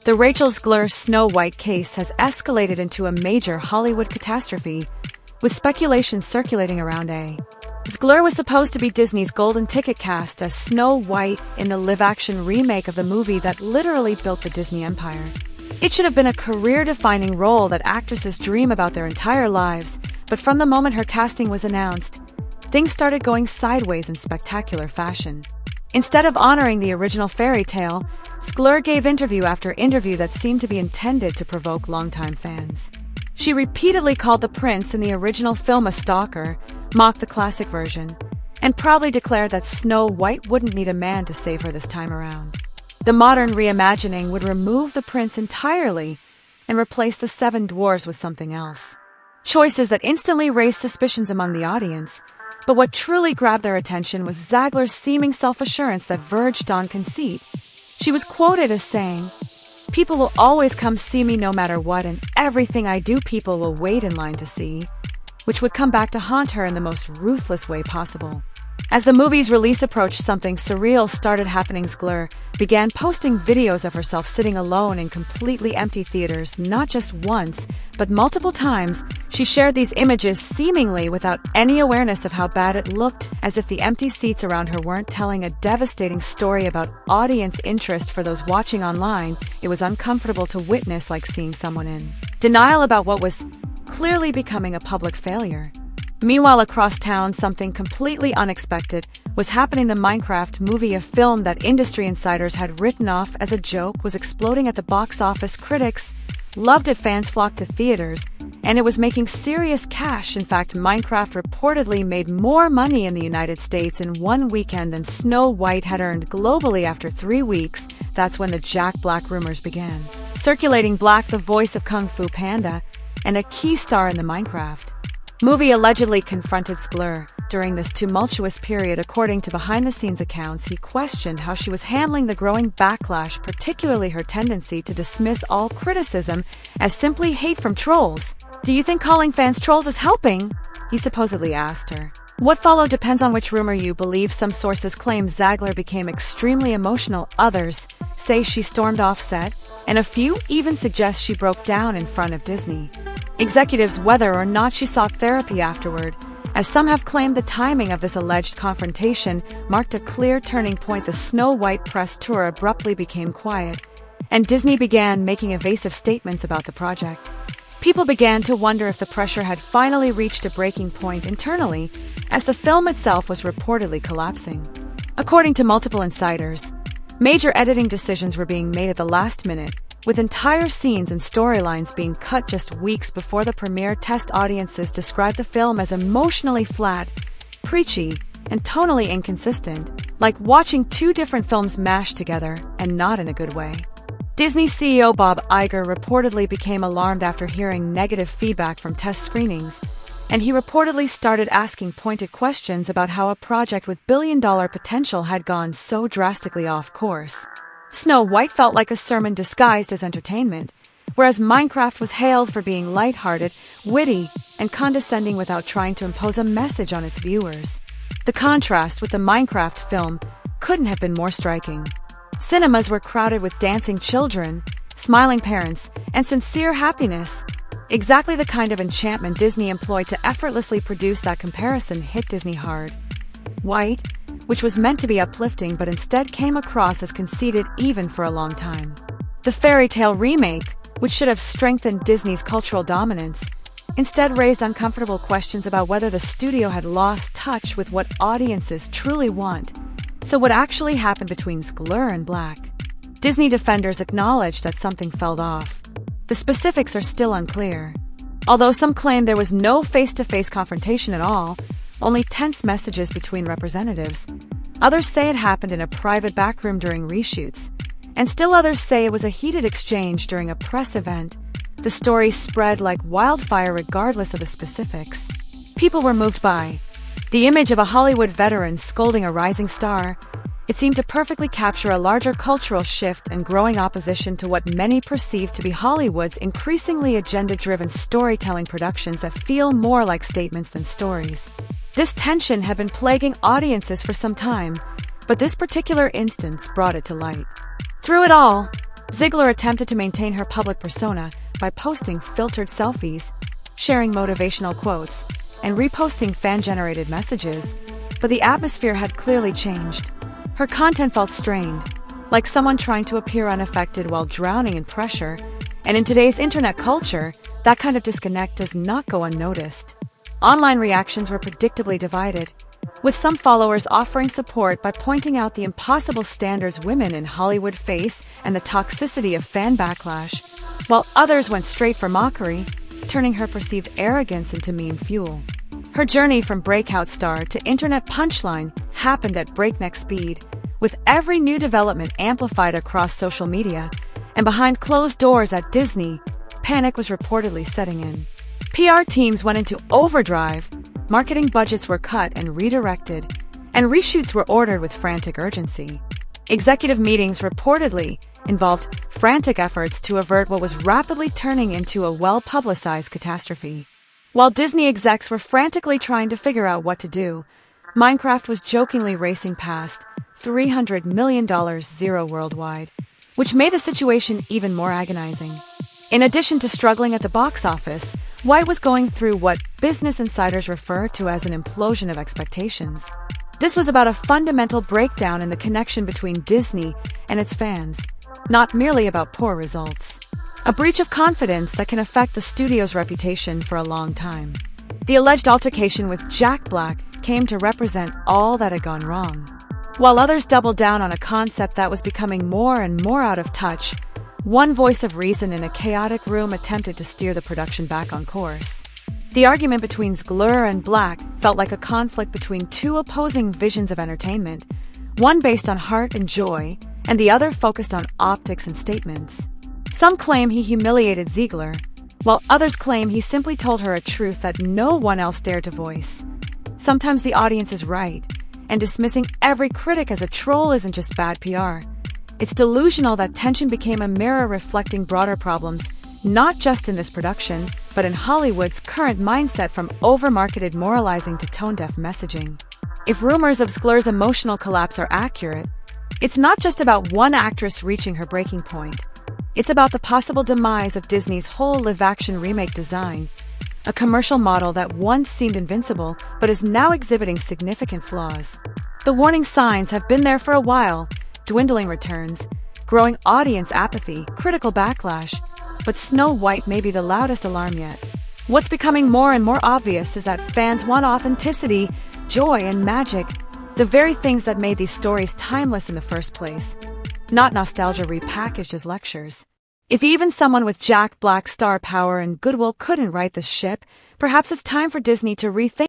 The Rachel Zegler Snow White case has escalated into a major Hollywood catastrophe, with speculation circulating around Zegler was supposed to be Disney's golden ticket cast as Snow White in the live-action remake of the movie that literally built the Disney empire. It should have been a career-defining role that actresses dream about their entire lives, but from the moment her casting was announced, things started going sideways in spectacular fashion. Instead of honoring the original fairy tale, Zegler gave interview after interview that seemed to be intended to provoke longtime fans. She repeatedly called the prince in the original film a stalker, mocked the classic version, and proudly declared that Snow White wouldn't need a man to save her this time around. The modern reimagining would remove the prince entirely and replace the seven dwarfs with something else. Choices that instantly raised suspicions among the audience, but what truly grabbed their attention was Zegler's seeming self-assurance that verged on conceit. She was quoted as saying, "People will always come see me no matter what, and everything I do people will wait in line to see," which would come back to haunt her in the most ruthless way possible. As the movie's release approached, something surreal started happening. Zegler began posting videos of herself sitting alone in completely empty theaters, not just once, but multiple times. She shared these images seemingly without any awareness of how bad it looked, as if the empty seats around her weren't telling a devastating story about audience interest. For those watching online, it was uncomfortable to witness, like seeing someone in denial about what was clearly becoming a public failure. Meanwhile, across town, something completely unexpected was happening. The Minecraft movie, a film that industry insiders had written off as a joke, was exploding at the box office. Critics loved it, fans flocked to theaters, and it was making serious cash. In fact, Minecraft reportedly made more money in the United States in one weekend than Snow White had earned globally. After 3 weeks, that's when the Jack Black rumors began circulating. Black, the voice of Kung Fu Panda and a key star in the Minecraft movie, allegedly confronted Zegler during this tumultuous period. According to behind-the-scenes accounts, he questioned how she was handling the growing backlash, particularly her tendency to dismiss all criticism as simply hate from trolls. "Do you think calling fans trolls is helping?" he supposedly asked her. What followed depends on which rumor you believe. Some sources claim Zegler became extremely emotional. Others say she stormed off set, and a few even suggest she broke down in front of Disney executives, whether or not she sought therapy afterward. As some have claimed, the timing of this alleged confrontation marked a clear turning point. The Snow White press tour abruptly became quiet, and Disney began making evasive statements about the project. People began to wonder if the pressure had finally reached a breaking point internally, as the film itself was reportedly collapsing. According to multiple insiders, major editing decisions were being made at the last minute, with entire scenes and storylines being cut just weeks before the premiere. Test audiences described the film as emotionally flat, preachy, and tonally inconsistent, like watching two different films mashed together, and not in a good way. Disney CEO Bob Iger reportedly became alarmed after hearing negative feedback from test screenings, and he reportedly started asking pointed questions about how a project with billion-dollar potential had gone so drastically off course. Snow White felt like a sermon disguised as entertainment, whereas Minecraft was hailed for being lighthearted, witty, and condescending without trying to impose a message on its viewers. The contrast with the Minecraft film couldn't have been more striking. Cinemas were crowded with dancing children, smiling parents, and sincere happiness. Exactly the kind of enchantment Disney employed to effortlessly produce that comparison hit Disney hard. White, which was meant to be uplifting but instead came across as conceited even for a long time. The fairy tale remake, which should have strengthened Disney's cultural dominance, instead raised uncomfortable questions about whether the studio had lost touch with what audiences truly want. So what actually happened between Zegler and Black? Disney defenders acknowledged that something fell off. The specifics are still unclear. Although some claim there was no face-to-face confrontation at all, only tense messages between representatives. Others say it happened in a private backroom during reshoots, and still others say it was a heated exchange during a press event. The story spread like wildfire regardless of the specifics. People were moved by the image of a Hollywood veteran scolding a rising star. It seemed to perfectly capture a larger cultural shift and growing opposition to what many perceive to be Hollywood's increasingly agenda-driven storytelling productions that feel more like statements than stories. This tension had been plaguing audiences for some time, but this particular instance brought it to light. Through it all, Zegler attempted to maintain her public persona by posting filtered selfies, sharing motivational quotes, and reposting fan-generated messages, but the atmosphere had clearly changed. Her content felt strained, like someone trying to appear unaffected while drowning in pressure, and in today's internet culture, that kind of disconnect does not go unnoticed. Online reactions were predictably divided, with some followers offering support by pointing out the impossible standards women in Hollywood face and the toxicity of fan backlash, while others went straight for mockery, turning her perceived arrogance into meme fuel. Her journey from breakout star to internet punchline happened at breakneck speed, with every new development amplified across social media, and behind closed doors at Disney, panic was reportedly setting in. PR teams went into overdrive, marketing budgets were cut and redirected, and reshoots were ordered with frantic urgency. Executive meetings reportedly involved frantic efforts to avert what was rapidly turning into a well-publicized catastrophe. While Disney execs were frantically trying to figure out what to do, Minecraft was jokingly racing past $300 million zero worldwide, which made the situation even more agonizing. In addition to struggling at the box office, White was going through what Business Insiders refer to as an implosion of expectations. This was about a fundamental breakdown in the connection between Disney and its fans, not merely about poor results. A breach of confidence that can affect the studio's reputation for a long time. The alleged altercation with Jack Black came to represent all that had gone wrong. While others doubled down on a concept that was becoming more and more out of touch, one voice of reason in a chaotic room attempted to steer the production back on course. The argument between Zegler and Black felt like a conflict between two opposing visions of entertainment, one based on heart and joy, and the other focused on optics and statements. Some claim he humiliated Zegler, while others claim he simply told her a truth that no one else dared to voice. Sometimes the audience is right, and dismissing every critic as a troll isn't just bad PR. It's delusional that tension became a mirror reflecting broader problems, not just in this production, but in Hollywood's current mindset from over-marketed moralizing to tone-deaf messaging. If rumors of Zegler's emotional collapse are accurate, it's not just about one actress reaching her breaking point. It's about the possible demise of Disney's whole live-action remake design, a commercial model that once seemed invincible but is now exhibiting significant flaws. The warning signs have been there for a while: dwindling returns, growing audience apathy, critical backlash, but Snow White may be the loudest alarm yet. What's becoming more and more obvious is that fans want authenticity, joy, and magic, the very things that made these stories timeless in the first place, not nostalgia repackaged as lectures. If even someone with Jack Black's star power and goodwill couldn't right the ship, perhaps it's time for Disney to rethink